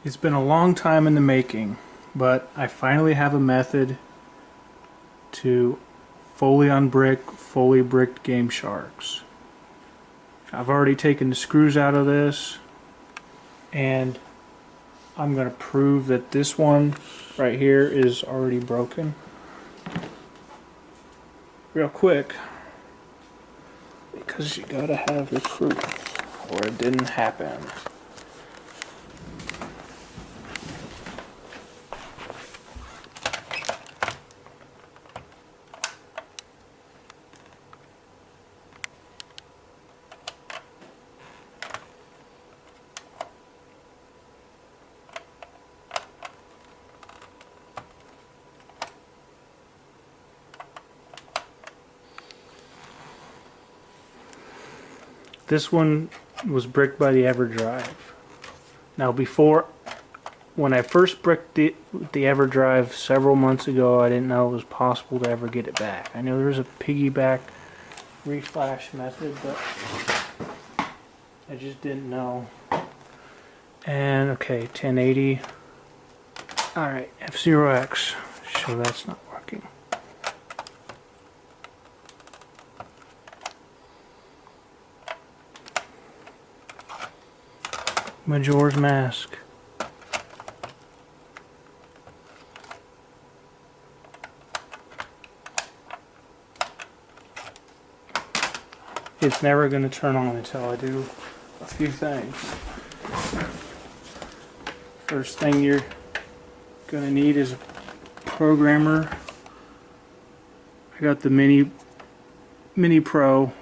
It's been a long time in the making, but I finally have a method to fully unbrick, fully bricked Game Sharks. I've already taken the screws out of this, and I'm going to prove that this one right here is already broken. Real quick, because you gotta have the proof, or it didn't happen. This one was bricked by the EverDrive. Now when I first bricked the EverDrive several months ago, I didn't know it was possible to ever get it back. I know there's a piggyback reflash method, but I just didn't know. And okay, 1080. Alright, F0X. So that's not working. Majora's Mask. It's never going to turn on until I do a few things. First thing you're going to need is a programmer. I got the Mini Pro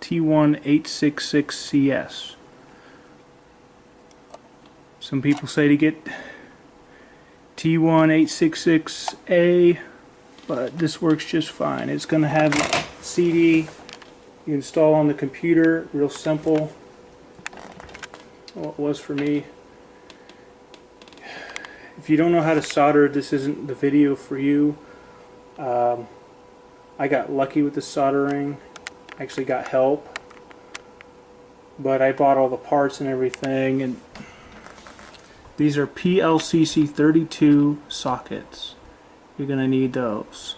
T1866CS. Some people say to get T1866A, but this works just fine. It's going to have a CD you install on the computer, real simple. Well, it was for me. If you don't know how to solder, this isn't the video for you. I got lucky with the soldering. I actually got help, but I bought all the parts and everything, and these are PLCC32 sockets. You're going to need those.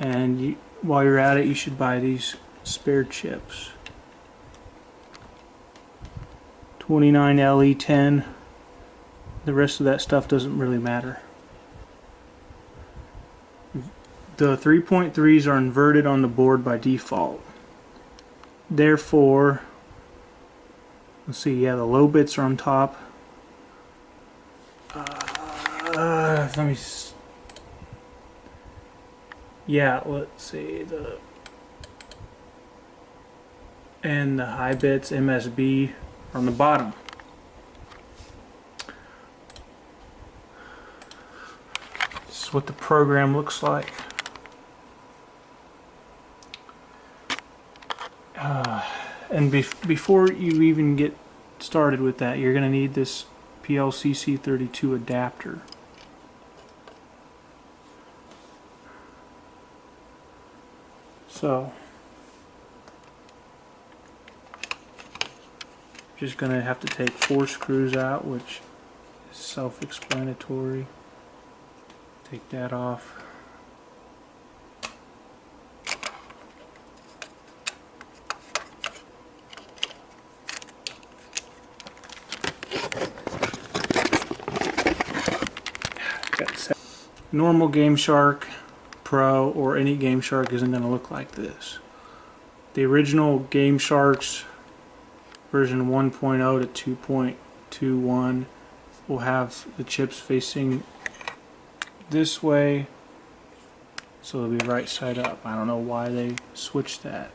And while you're at it, you should buy these spare chips. 29LE10. The rest of that stuff doesn't really matter. The 3.3s are inverted on the board by default. Therefore, let's see, yeah, the low bits are on top. Let me. Yeah, let's see, and the high bits MSB are on the bottom. This is what the program looks like. And before you even get started with that, you're going to need this PLCC32 adapter. So, just going to have to take 4 screws out, which is self-explanatory. Take that off. Normal Game Shark Pro or any Game Shark isn't going to look like this. The original Game Sharks version 1.0 to 2.21 will have the chips facing this way, so they'll be right side up. I don't know why they switched that.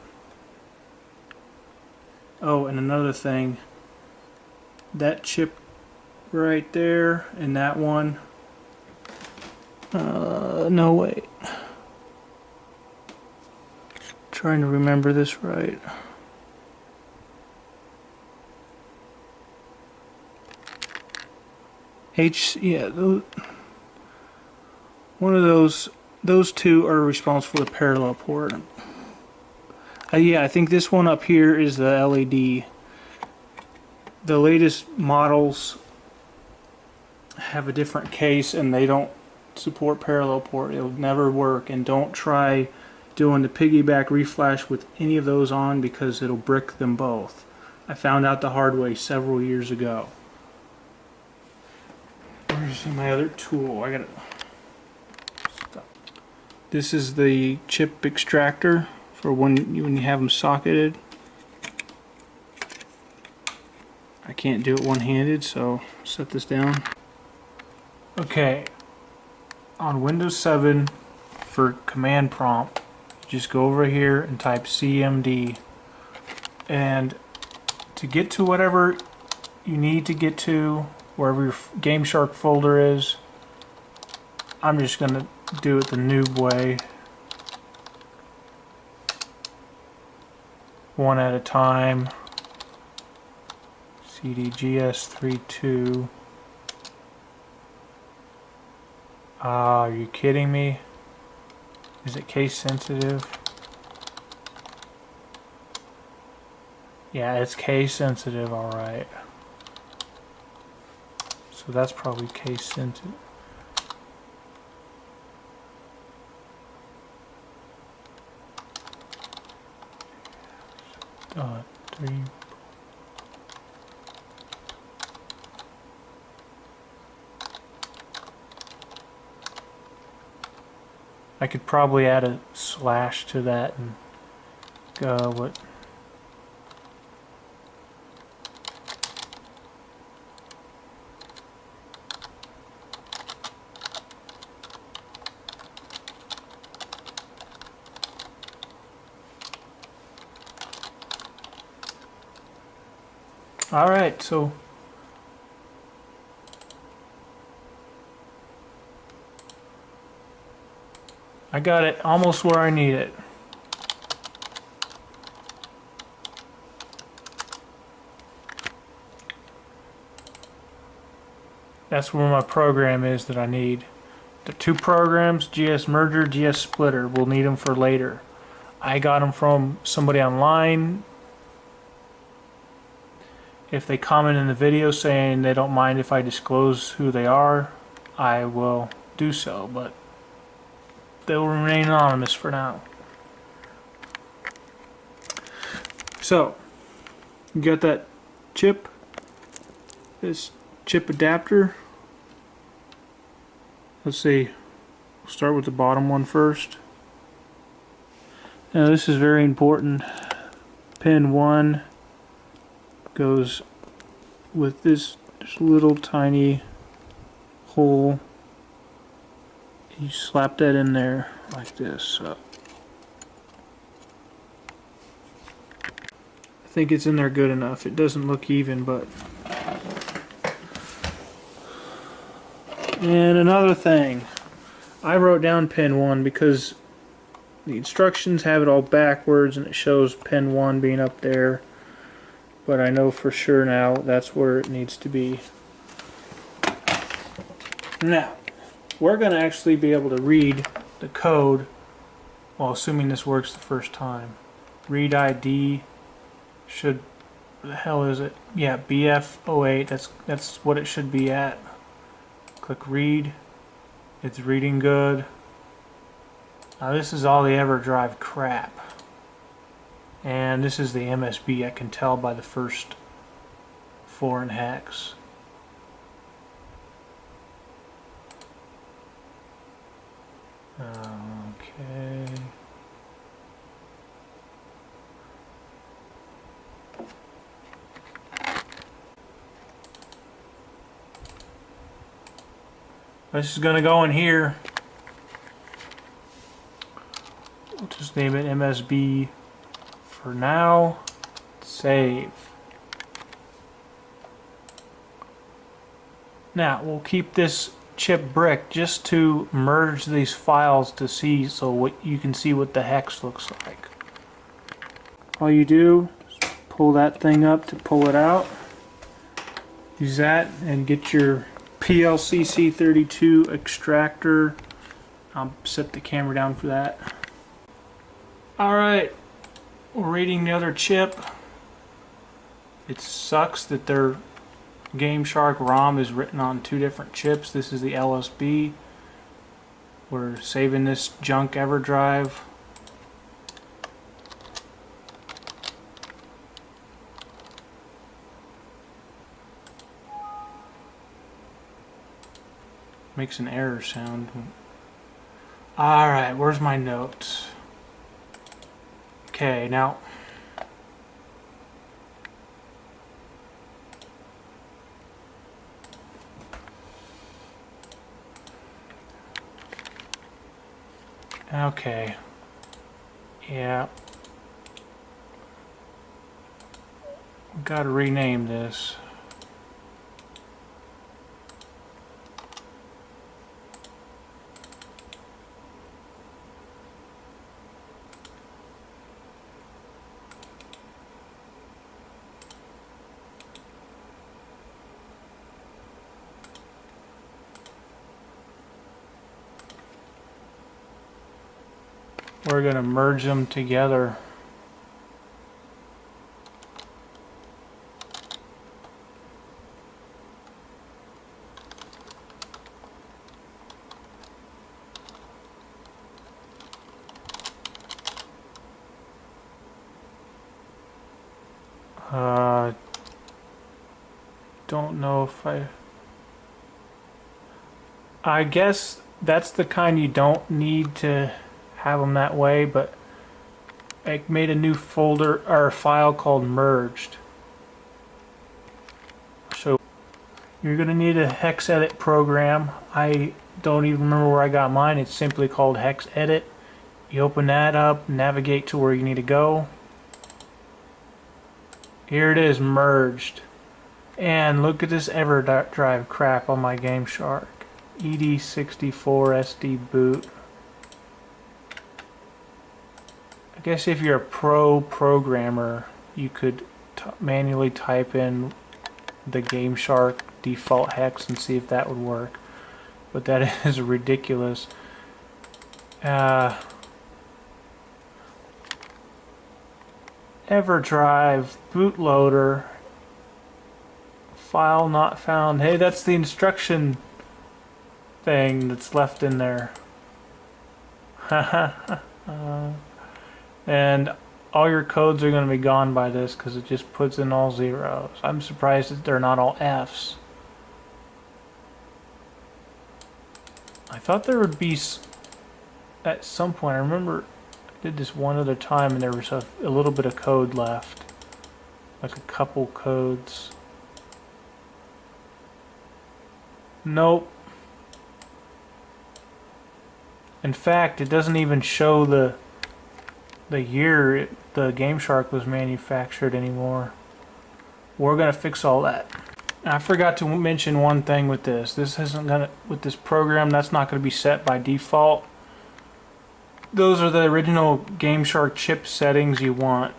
Oh, and another thing, that chip right there and that one, no wait, trying to remember this right. Yeah, one of those two are responsible for the parallel port. Yeah, I think this one up here is the LED. The latest models have a different case and they don't support parallel port, it'll never work. And don't try doing the piggyback reflash with any of those on, because it'll brick them both. I found out the hard way several years ago. Where's my other tool? I got it. This is the chip extractor for when you have them socketed. I can't do it one-handed, so set this down. Okay, on Windows 7 for command prompt, just go over here and type CMD, and to get to whatever you need to get to, wherever your gameshark folder is, I'm just going to do it the noob way, one at a time. CDGS32. Are you kidding me? Is it case sensitive? Yeah, it's case sensitive, alright. So that's probably case sensitive. Three. I could probably add a slash to that and go what. Alright, so I got it almost where I need it. That's where my program is that I need. The two programs, GS Merger, GS Splitter, we'll need them for later. I got them from somebody online. If they comment in the video saying they don't mind if I disclose who they are, I will do so, but they'll remain anonymous for now. So, you got that chip, this chip adapter. Let's see, we'll start with the bottom one first. Now this is very important. Pin 1 goes with this little tiny hole. You slap that in there like this. So I think it's in there good enough. It doesn't look even, but. And another thing, I wrote down pin 1 because the instructions have it all backwards and it shows pin 1 being up there. But I know for sure now that's where it needs to be. Now, we're going to actually be able to read the code, well, assuming this works the first time. Read ID should, what the hell is it? Yeah, BF08, that's what it should be at. Click read. It's reading good. Now this is all the EverDrive crap. And this is the MSB, I can tell by the first foreign hex. Okay. This is going to go in here. We'll just name it MSB for now. Save. Now we'll keep this chip brick just to merge these files to see, so what you can see what the hex looks like. All you do is pull that thing up to pull it out. Use that and get your PLCC32 extractor. I'll set the camera down for that. Alright, we're reading the other chip. It sucks that they're gameshark ROM is written on 2 different chips. This is the LSB. We're saving this junk EverDrive. Makes an error sound. Alright, where's my notes? Okay, now okay. Yeah. We've got to rename this. We're going to merge them together. Don't know if I guess that's the kind you don't need to have them that way, but I made a new folder or file called merged. So you're going to need a hex edit program. I don't even remember where I got mine. It's simply called hex edit. You open that up, navigate to where you need to go. Here it is, merged. And look at this EverDrive crap on my gameshark. ed64 SD boot. I guess if you're a pro programmer, you could manually type in the gameshark default hex and see if that would work. But that is ridiculous. EverDrive bootloader. File not found. Hey, that's the instruction thing that's left in there. And all your codes are going to be gone by this because it just puts in all zeros. I'm surprised that they're not all Fs. I thought there would be at some point. I remember I did this one other time and there was a little bit of code left, like a couple codes. Nope. In fact, it doesn't even show the year the gameshark was manufactured anymore. We're gonna fix all that. I forgot to mention one thing with this. This isn't gonna, with this program, that's not gonna be set by default. Those are the original gameshark chip settings you want.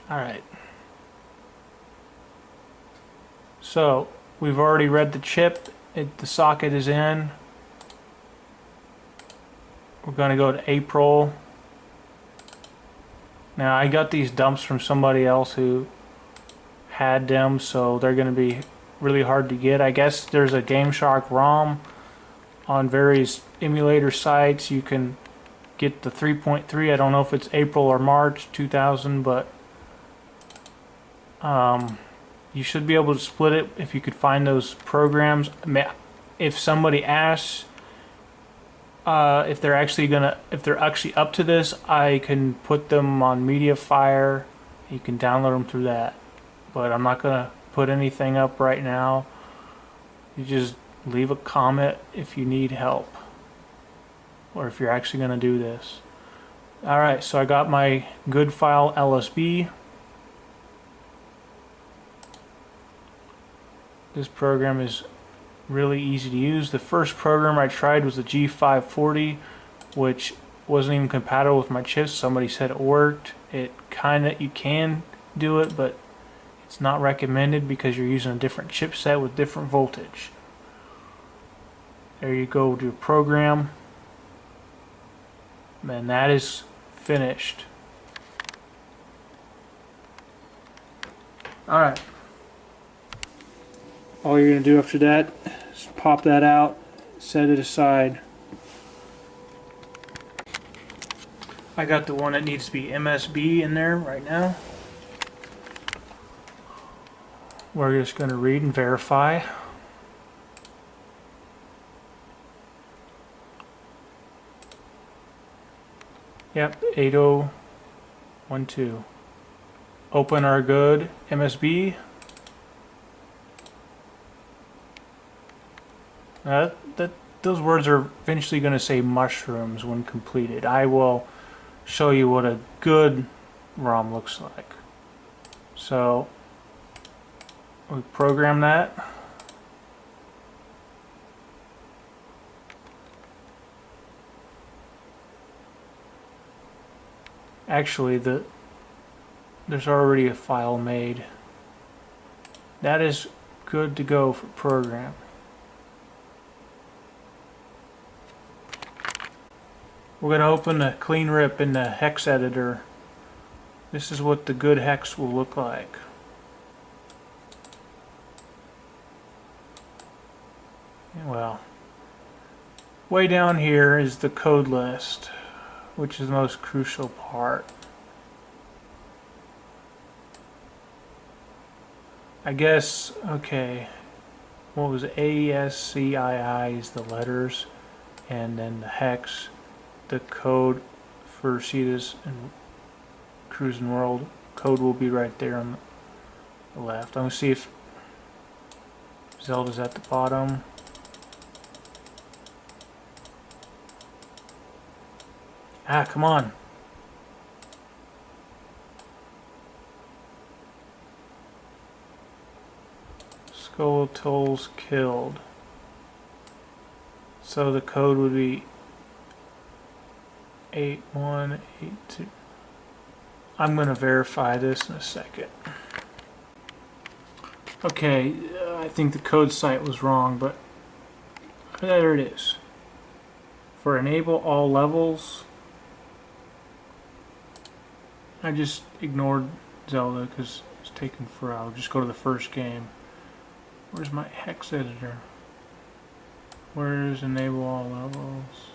Alright. So, we've already read the chip. The socket is in. We're going to go to April. Now, I got these dumps from somebody else who had them, so they're going to be really hard to get. I guess there's a gameshark ROM on various emulator sites. You can get the 3.3. I don't know if it's April or March 2000, but you should be able to split it if you could find those programs. If somebody asks if they're actually up to this, I can put them on MediaFire. You can download them through that, but I'm not gonna put anything up right now. You just leave a comment if you need help or if you're actually gonna do this. Alright, so I got my good file LSB. This program is really easy to use. The first program I tried was the G540, which wasn't even compatible with my chips. Somebody said it worked. You can do it, but it's not recommended because you're using a different chipset with different voltage. There you go to program, and that is finished. Alright. All you're going to do after that is pop that out, set it aside. I got the one that needs to be MSB in there right now. We're just going to read and verify. Yep, 8012. Open our good MSB. Those words are eventually going to say mushrooms when completed. I will show you what a good ROM looks like. So we program that. Actually, there's already a file made. That is good to go for program. We're going to open a clean rip in the hex editor. This is what the good hex will look like. Well, way down here is the code list, which is the most crucial part. I guess, okay, what was it? ASCII is the letters, and then the hex, the code for Cetus and Cruising World. Code will be right there on the left. I'm going to see if Zelda's at the bottom. Ah, come on. Skulltulas killed. So the code would be 8182. I'm going to verify this in a second. Okay, I think the code site was wrong, but there it is. For enable all levels, I just ignored Zelda because it's taking forever. I'll just go to the first game. Where's my hex editor? Where's enable all levels?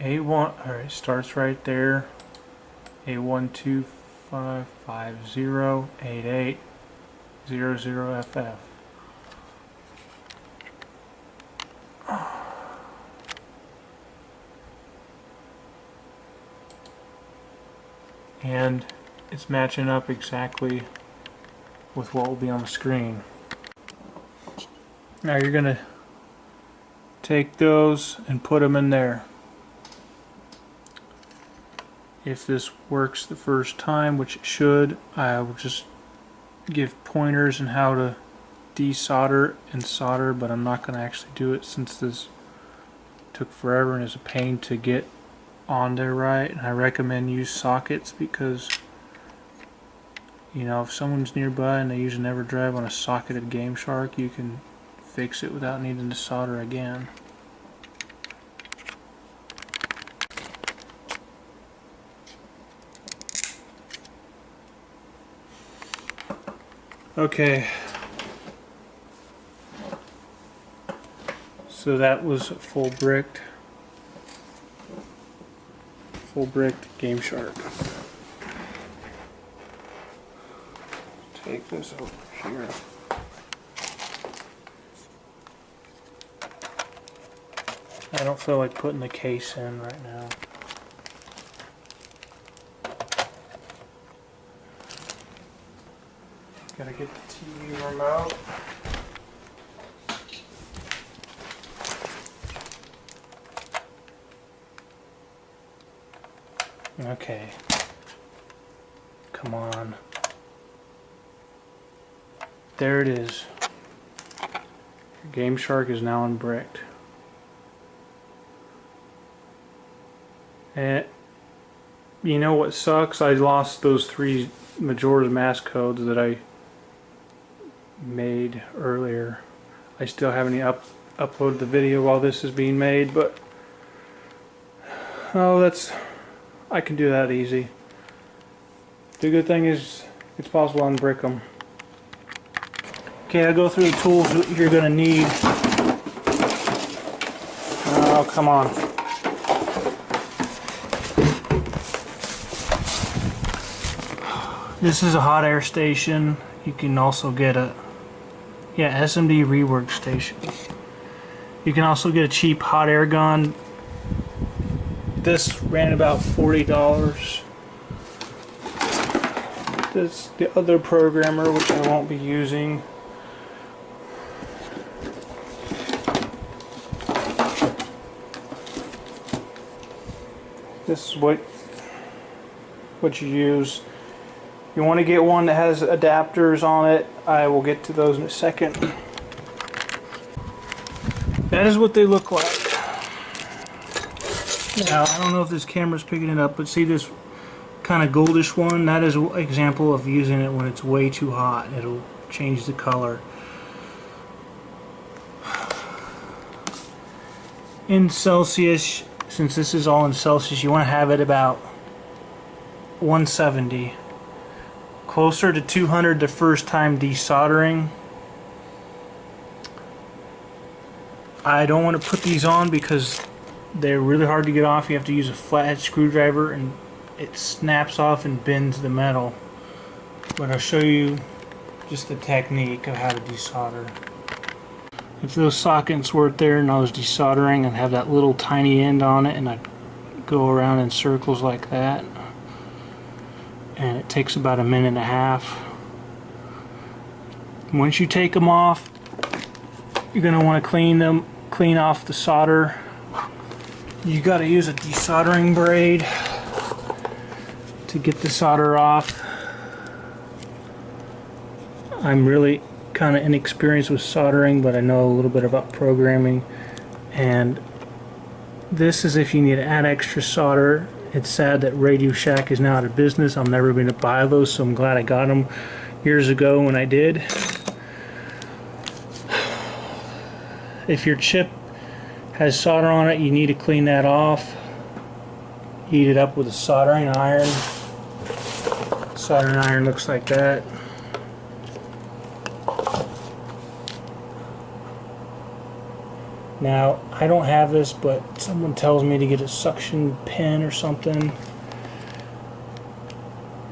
A1, alright, starts right there. A125508800FF. And it's matching up exactly with what will be on the screen. Now you're going to take those and put them in there. If this works the first time, which it should, I will just give pointers on how to desolder and solder, but I'm not going to actually do it since this took forever and is a pain to get on there right. And I recommend use sockets because, you know, if someone's nearby and they use an EverDrive on a socketed gameshark, you can fix it without needing to solder again. Okay, so that was full bricked gameshark. Take this over here. I don't feel like putting the case in right now. Gotta get the TV remote. Okay. Come on. There it is. Your gameshark is now unbricked. And you know what sucks? I lost those 3 Majora's Mask codes that I made earlier. I still haven't uploaded the video while this is being made, but I can do that easy. The good thing is it's possible to unbrick them. Okay, I'll go through the tools that you're going to need. Oh, come on. This is a hot air station. You can also get a SMD rework station. You can also get a cheap hot air gun. This ran about $40. This the other programmer, which I won't be using. This is what you use. You want to get one that has adapters on it. I will get to those in a second. That is what they look like. Now, I don't know if this camera's picking it up, but see this kind of goldish one? That is an example of using it when it's way too hot. It'll change the color. In Celsius, since this is all in Celsius, you want to have it about 170. Closer to 200 the first time desoldering. I don't want to put these on because they're really hard to get off. You have to use a flathead screwdriver and it snaps off and bends the metal. But I'll show you just the technique of how to desolder. If those sockets weren't there and I was desoldering, I'd have that little tiny end on it and I'd go around in circles like that. And it takes about a minute and a half. Once you take them off, you're going to want to clean off the solder. You got to use a desoldering braid to get the solder off. I'm really kind of inexperienced with soldering, but I know a little bit about programming. And this is if you need to add extra solder. It's sad that Radio Shack is now out of business. I'm never going to buy those, so I'm glad I got them years ago when I did. If your chip has solder on it, you need to clean that off. Heat it up with a soldering iron. Soldering iron looks like that. Now, I don't have this, but someone tells me to get a suction pen or something.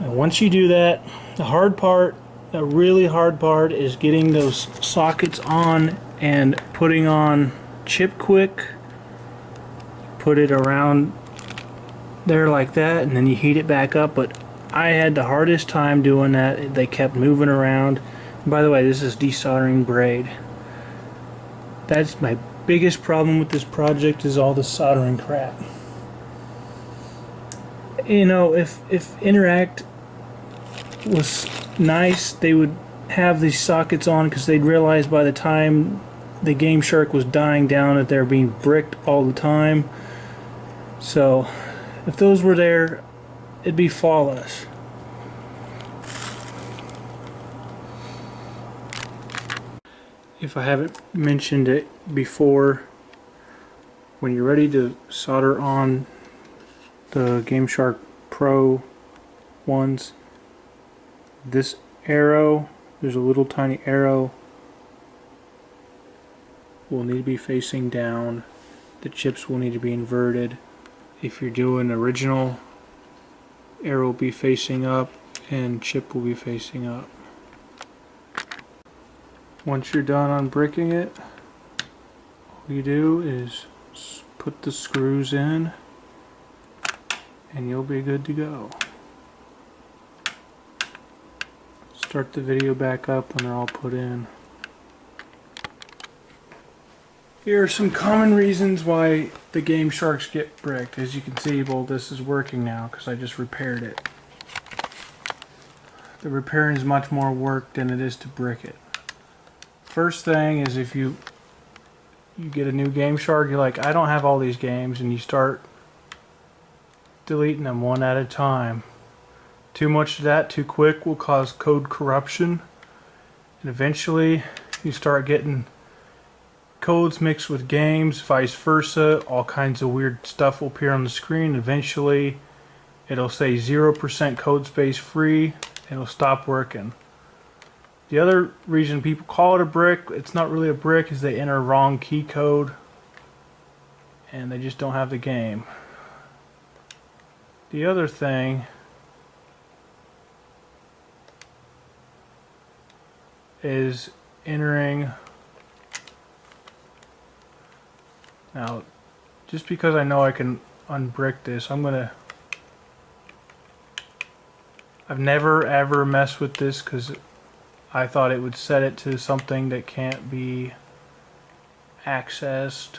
And once you do that, the really hard part is getting those sockets on and putting on Chip Quick. Put it around there like that, and then you heat it back up. But I had the hardest time doing that. They kept moving around. And by the way, this is desoldering braid. That's my biggest problem with this project, is all the soldering crap. You know, if Interact was nice, they would have these sockets on, because they'd realize by the time the gameshark was dying down that they're being bricked all the time. So if those were there, it'd be flawless. If I haven't mentioned it before, when you're ready to solder on the gameshark Pro ones, this arrow, there's a little tiny arrow, will need to be facing down. The chips will need to be inverted. If you're doing original, arrow will be facing up and chip will be facing up. Once you're done unbricking it, all you do is put the screws in and you'll be good to go. Start the video back up when they're all put in. Here are some common reasons why the gamesharks get bricked. As you can see, well, this is working now because I just repaired it. The repairing is much more work than it is to brick it. First thing is, if you get a new gameshark, you're like, I don't have all these games, and you start deleting them one at a time. Too much of that too quick will cause code corruption, and eventually you start getting codes mixed with games, vice versa. All kinds of weird stuff will appear on the screen. Eventually, it'll say 0% code space free. It'll stop working. The other reason people call it a brick, it's not really a brick, is they enter wrong key code and they just don't have the game. The other thing is entering. Now, just because I know I can unbrick this, I've never ever messed with this because I thought it would set it to something that can't be accessed.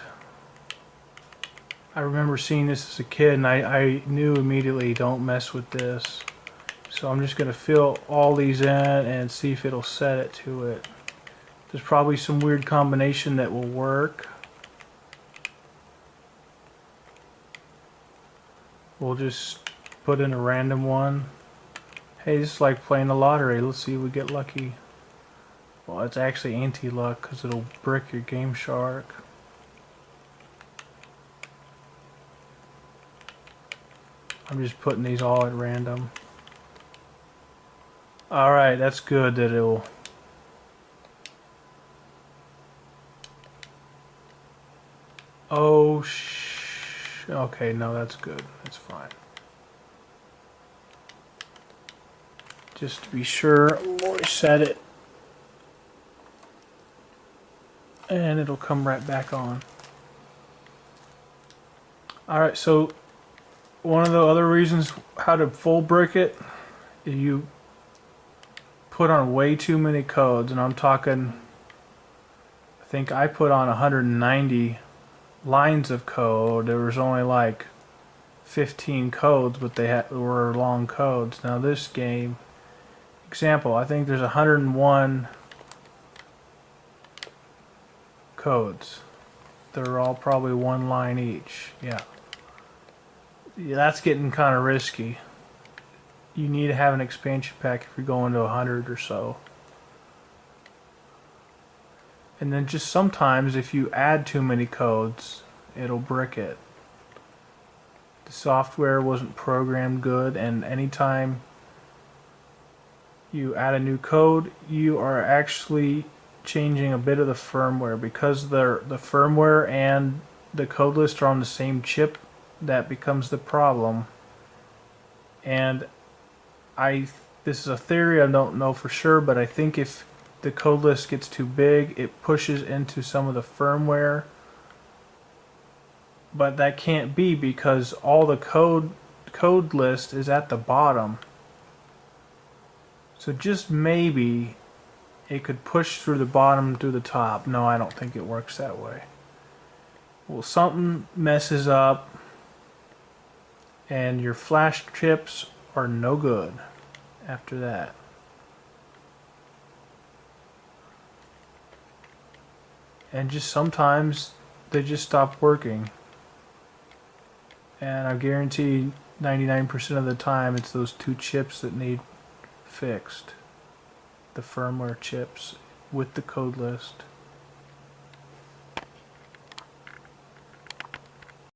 I remember seeing this as a kid and I knew immediately, don't mess with this. So I'm just going to fill all these in and see if it'll set it to it. There's probably some weird combination that will work. We'll just put in a random one. Hey, this is like playing the lottery. Let's see if we get lucky. Well, it's actually anti-luck because it'll brick your gameshark. I'm just putting these all at random. Alright, that's good that it'll... Oh, okay, no, that's good. That's fine. Just to be sure, we'll reset it. And it'll come right back on. Alright, so one of the other reasons how to full brick it, if you put on way too many codes, and I'm talking, I think I put on 190 lines of code. There was only like 15 codes, but they were long codes. Now this game, example, I think there's 101 codes. They're all probably one line each. Yeah, that's getting kind of risky. You need to have an expansion pack if you're going to 100 or so. And then just sometimes if you add too many codes, it'll brick it. The software wasn't programmed good, and anytime you add a new code, you are actually changing a bit of the firmware. Because the firmware and the code list are on the same chip, that becomes the problem. And this is a theory, I don't know for sure, but I think if the code list gets too big, it pushes into some of the firmware. But that can't be, because all the code list is at the bottom. So just maybe it could push through the bottom to the top. No, I don't think it works that way. Well, something messes up and your flash chips are no good after that. And just sometimes they just stop working. And I guarantee 99% of the time it's those two chips that need fixed. The firmware chips with the code list.